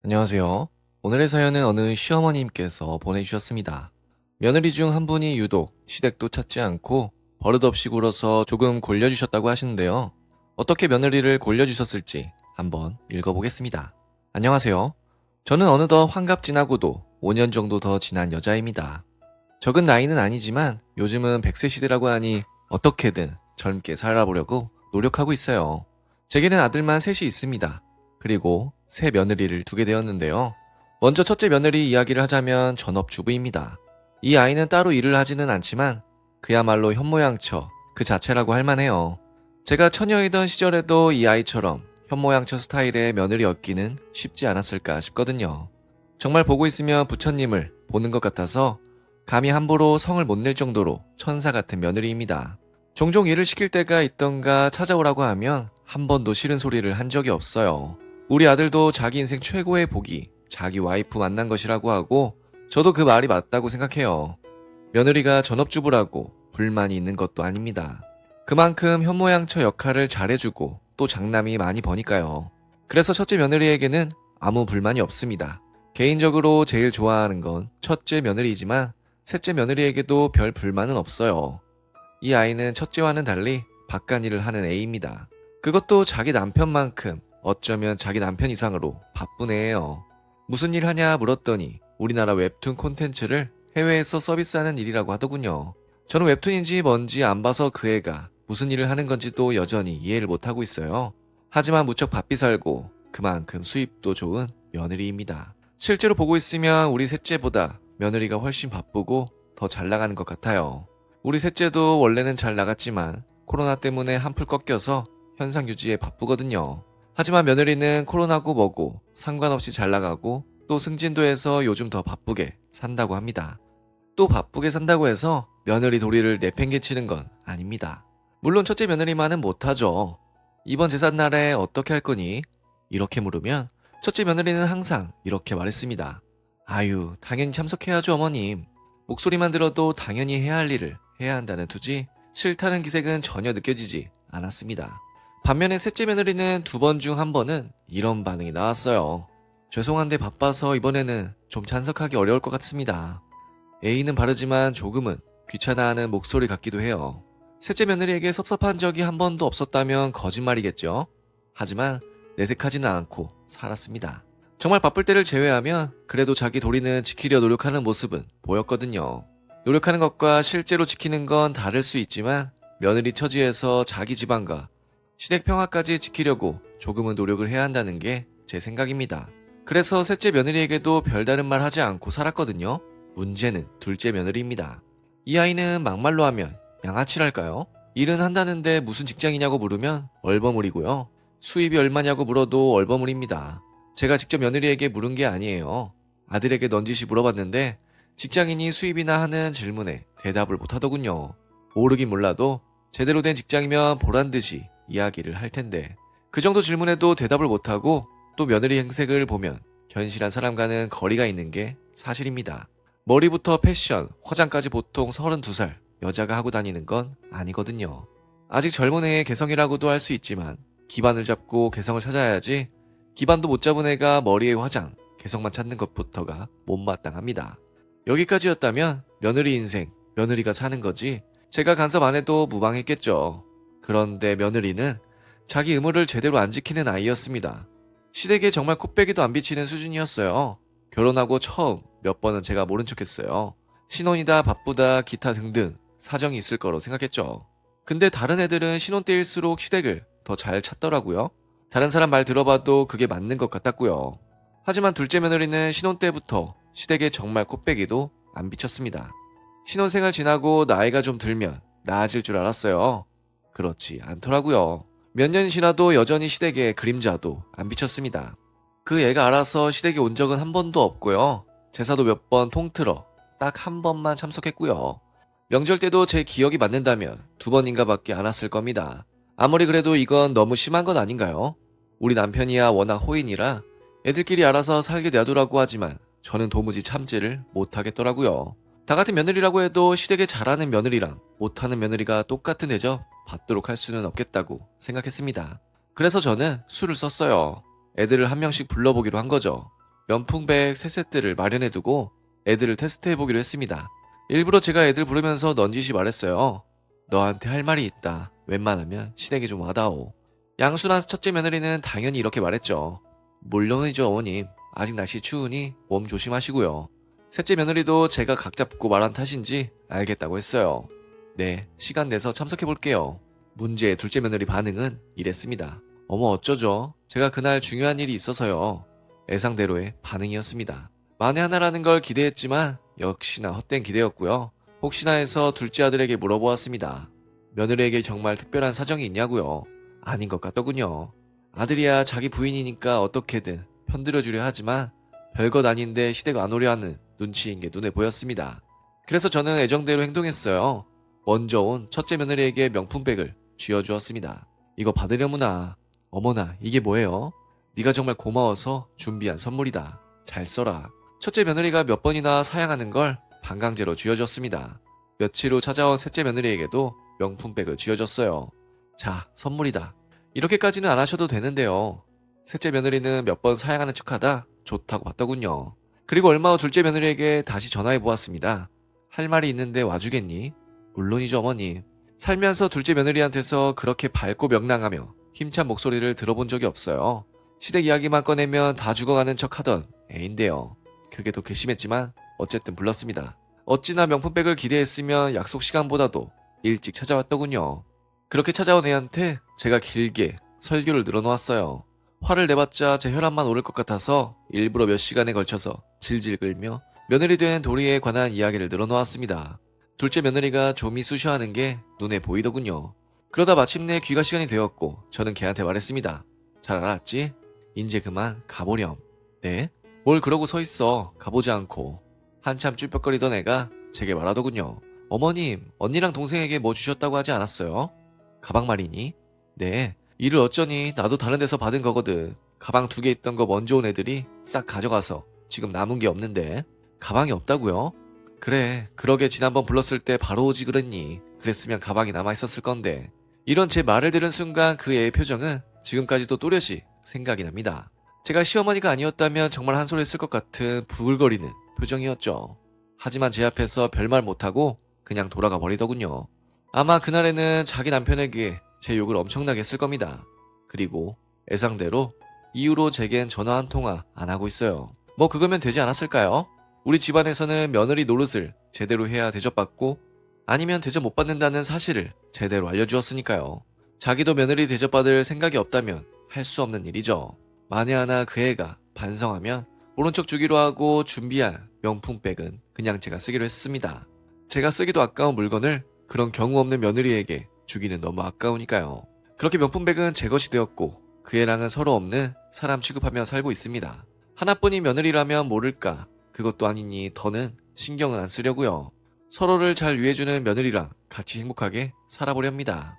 안녕하세요. 오늘의 사연은 어느 시어머님께서 보내주셨습니다. 며느리 중 한 분이 유독 시댁도 찾지 않고 버릇없이 굴어서 조금 골려주셨다고 하시는데요. 어떻게 며느리를 골려주셨을지 한번 읽어보겠습니다. 안녕하세요. 저는 어느덧 환갑 지나고도 5년 정도 더 지난 여자입니다. 적은 나이는 아니지만 요즘은 100세 시대라고 하니 어떻게든 젊게 살아보려고 노력하고 있어요. 제게는 아들만 셋이 있습니다. 그리고 새 며느리를 두게 되었는데요. 먼저 첫째 며느리 이야기를 하자면 전업주부입니다. 이 아이는 따로 일을 하지는 않지만 그야말로 현모양처 그 자체라고 할 만해요. 제가 처녀이던 시절에도 이 아이처럼 현모양처 스타일의 며느리 얻기는 쉽지 않았을까 싶거든요. 정말 보고 있으면 부처님을 보는 것 같아서 감히 함부로 성을 못 낼 정도로 천사 같은 며느리입니다. 종종 일을 시킬 때가 있던가 찾아오라고 하면 한 번도 싫은 소리를 한 적이 없어요. 우리 아들도 자기 인생 최고의 복이 자기 와이프 만난 것이라고 하고 저도 그 말이 맞다고 생각해요. 며느리가 전업주부라고 불만이 있는 것도 아닙니다. 그만큼 현모양처 역할을 잘해주고 또 장남이 많이 버니까요. 그래서 첫째 며느리에게는 아무 불만이 없습니다. 개인적으로 제일 좋아하는 건 첫째 며느리이지만 셋째 며느리에게도 별 불만은 없어요. 이 아이는 첫째와는 달리 바깥일을 하는 애입니다. 그것도 자기 남편만큼 어쩌면 자기 남편 이상으로 바쁜 애예요. 무슨 일 하냐 물었더니 우리나라 웹툰 콘텐츠를 해외에서 서비스하는 일이라고 하더군요. 저는 웹툰인지 뭔지 안 봐서 그 애가 무슨 일을 하는 건지도 여전히 이해를 못하고 있어요. 하지만 무척 바삐 살고 그만큼 수입도 좋은 며느리입니다. 실제로 보고 있으면 우리 셋째보다 며느리가 훨씬 바쁘고 더 잘 나가는 것 같아요. 우리 셋째도 원래는 잘 나갔지만 코로나 때문에 한풀 꺾여서 현상 유지에 바쁘거든요. 하지만 며느리는 코로나고 뭐고 상관없이 잘 나가고 또 승진도해서 요즘 더 바쁘게 산다고 합니다. 또 바쁘게 산다고 해서 며느리 도리를 내팽개치는 건 아닙니다. 물론 첫째 며느리만은 못하죠. 이번 제삿날에 어떻게 할 거니? 이렇게 물으면 첫째 며느리는 항상 이렇게 말했습니다. 아유, 당연히 참석해야죠 어머님. 목소리만 들어도 당연히 해야 할 일을 해야 한다는 투지 싫다는 기색은 전혀 느껴지지 않았습니다. 반면에 셋째 며느리는 2번 중 1번은 이런 반응이 나왔어요. 죄송한데 바빠서 이번에는 좀 참석하기 어려울 것 같습니다. 예의는 바르지만 조금은 귀찮아하는 목소리 같기도 해요. 셋째 며느리에게 섭섭한 적이 한 번도 없었다면 거짓말이겠죠. 하지만 내색하지는 않고 살았습니다. 정말 바쁠 때를 제외하면 그래도 자기 도리는 지키려 노력하는 모습은 보였거든요. 노력하는 것과 실제로 지키는 건 다를 수 있지만 며느리 처지에서 자기 집안과 시댁 평화까지 지키려고 조금은 노력을 해야 한다는 게 제 생각입니다. 그래서 셋째 며느리에게도 별다른 말 하지 않고 살았거든요. 문제는 둘째 며느리입니다. 이 아이는 막말로 하면 양아치랄까요? 일은 한다는데 무슨 직장이냐고 물으면 얼버무리고요. 수입이 얼마냐고 물어도 얼버무립니다. 제가 직접 며느리에게 물은 게 아니에요. 아들에게 넌지시 물어봤는데 직장인이 수입이나 하는 질문에 대답을 못하더군요. 모르긴 몰라도 제대로 된 직장이면 보란듯이 이야기를 할 텐데 그 정도 질문에도 대답을 못하고 또 며느리 행색을 보면 현실한 사람과는 거리가 있는 게 사실입니다. 머리부터 패션, 화장까지 보통 32살 여자가 하고 다니는 건 아니거든요. 아직 젊은 애의 개성이라고도 할 수 있지만 기반을 잡고 개성을 찾아야지 기반도 못 잡은 애가 머리에 화장, 개성만 찾는 것부터가 못마땅합니다. 여기까지였다면 며느리 인생, 며느리가 사는 거지 제가 간섭 안 해도 무방했겠죠. 그런데 며느리는 자기 의무를 제대로 안 지키는 아이였습니다. 시댁에 정말 코빼기도 안 비치는 수준이었어요. 결혼하고 처음 몇 번은 제가 모른 척했어요. 신혼이다 바쁘다 기타 등등 사정이 있을 거로 생각했죠. 근데 다른 애들은 신혼 때일수록 시댁을 더 잘 찾더라고요. 다른 사람 말 들어봐도 그게 맞는 것 같았고요. 하지만 둘째 며느리는 신혼 때부터 시댁에 정말 코빼기도 안 비쳤습니다. 신혼생활 지나고 나이가 좀 들면 나아질 줄 알았어요. 그렇지 않더라고요. 몇 년이 지나도 여전히 시댁에 그림자도 안 비쳤습니다. 그 애가 알아서 시댁에 온 적은 한 번도 없고요. 제사도 몇 번 통틀어 딱 1번만 참석했고요. 명절 때도 제 기억이 맞는다면 2번인가 밖에 안 왔을 겁니다. 아무리 그래도 이건 너무 심한 건 아닌가요? 우리 남편이야 워낙 호인이라 애들끼리 알아서 살게 놔두라고 하지만 저는 도무지 참지를 못하겠더라고요. 다 같은 며느리라고 해도 시댁에 잘하는 며느리랑 못하는 며느리가 똑같은 대접 받도록 할 수는 없겠다고 생각했습니다. 그래서 저는 술을 썼어요. 애들을 한 명씩 불러보기로 한 거죠. 면풍백 3세트를 마련해두고 애들을 테스트해보기로 했습니다. 일부러 제가 애들 부르면서 넌지시 말했어요. 너한테 할 말이 있다. 웬만하면 시댁에 좀 와다오. 양순한 첫째 며느리는 당연히 이렇게 말했죠. 물론이죠, 어머님. 아직 날씨 추우니 몸 조심하시고요. 셋째 며느리도 제가 각 잡고 말한 탓인지 알겠다고 했어요. 네, 시간 내서 참석해볼게요. 문제의 둘째 며느리 반응은 이랬습니다. 어머 어쩌죠? 제가 그날 중요한 일이 있어서요. 예상대로의 반응이었습니다. 만에 하나라는 걸 기대했지만 역시나 헛된 기대였고요. 혹시나 해서 둘째 아들에게 물어보았습니다. 며느리에게 정말 특별한 사정이 있냐고요? 아닌 것 같더군요. 아들이야 자기 부인이니까 어떻게든 편들어주려 하지만 별것 아닌데 시댁 안 오려 하는 눈치인 게 눈에 보였습니다. 그래서 저는 애정대로 행동했어요. 먼저 온 첫째 며느리에게 명품백을 쥐어주었습니다. 이거 받으려무나. 어머나 이게 뭐예요? 네가 정말 고마워서 준비한 선물이다. 잘 써라. 첫째 며느리가 몇 번이나 사양하는 걸 반강제로 쥐어줬습니다. 며칠 후 찾아온 셋째 며느리에게도 명품백을 쥐어줬어요. 자, 선물이다. 이렇게까지는 안 하셔도 되는데요. 셋째 며느리는 몇 번 사양하는 척하다 좋다고 봤더군요. 그리고 얼마 후 둘째 며느리에게 다시 전화해 보았습니다. 할 말이 있는데 와주겠니? 물론이죠, 어머님. 살면서 둘째 며느리한테서 그렇게 밝고 명랑하며 힘찬 목소리를 들어본 적이 없어요. 시댁 이야기만 꺼내면 다 죽어가는 척 하던 애인데요. 그게 더 괘씸했지만 어쨌든 불렀습니다. 어찌나 명품백을 기대했으면 약속 시간보다도 일찍 찾아왔더군요. 그렇게 찾아온 애한테 제가 길게 설교를 늘어놓았어요. 화를 내봤자 제 혈압만 오를 것 같아서 일부러 몇 시간에 걸쳐서 질질 끌며 며느리 된 도리에 관한 이야기를 늘어놓았습니다. 둘째 며느리가 좀이 쑤셔하는 게 눈에 보이더군요. 그러다 마침내 귀가 시간이 되었고 저는 걔한테 말했습니다. 잘 알았지? 이제 그만 가보렴. 네? 뭘 그러고 서 있어. 가보지 않고. 한참 쭈뼛거리던 애가 제게 말하더군요. 어머님, 언니랑 동생에게 뭐 주셨다고 하지 않았어요? 가방 말이니? 네. 이를 어쩌니 나도 다른 데서 받은 거거든. 가방 2개 있던 거 먼저 온 애들이 싹 가져가서 지금 남은 게 없는데. 가방이 없다고요? 그래, 그러게 지난번 불렀을 때 바로 오지 그랬니. 그랬으면 가방이 남아있었을 건데. 이런 제 말을 들은 순간 그 애의 표정은 지금까지도 또렷이 생각이 납니다. 제가 시어머니가 아니었다면 정말 한 소리 했을 것 같은 부글거리는 표정이었죠. 하지만 제 앞에서 별말 못하고 그냥 돌아가 버리더군요. 아마 그날에는 자기 남편에게 제 욕을 엄청나게 했을 겁니다. 그리고 예상대로 이후로 제겐 전화 한 통화 안 하고 있어요. 뭐 그거면 되지 않았을까요? 우리 집안에서는 며느리 노릇을 제대로 해야 대접받고 아니면 대접 못 받는다는 사실을 제대로 알려주었으니까요. 자기도 며느리 대접받을 생각이 없다면 할 수 없는 일이죠. 만에 하나 그 애가 반성하면 모른 척 주기로 하고 준비한 명품백은 그냥 제가 쓰기로 했습니다. 제가 쓰기도 아까운 물건을 그런 경우 없는 며느리에게 주기는 너무 아까우니까요. 그렇게 명품백은 제 것이 되었고 그 애랑은 서로 없는 사람 취급하며 살고 있습니다. 하나뿐인 며느리라면 모를까 그것도 아니니 더는 신경은 안 쓰려고요. 서로를 잘 위해주는 며느리랑 같이 행복하게 살아보렵니다.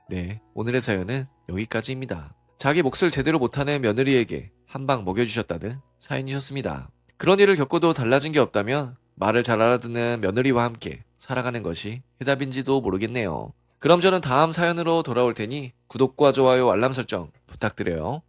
네, 오늘의 사연은 여기까지입니다. 자기 몫을 제대로 못하는 며느리에게 한 방 먹여주셨다는 사연이셨습니다. 그런 일을 겪어도 달라진 게 없다면 말을 잘 알아듣는 며느리와 함께 살아가는 것이 해답인지도 모르겠네요. 그럼 저는 다음 사연으로 돌아올 테니 구독과 좋아요 알람 설정 부탁드려요.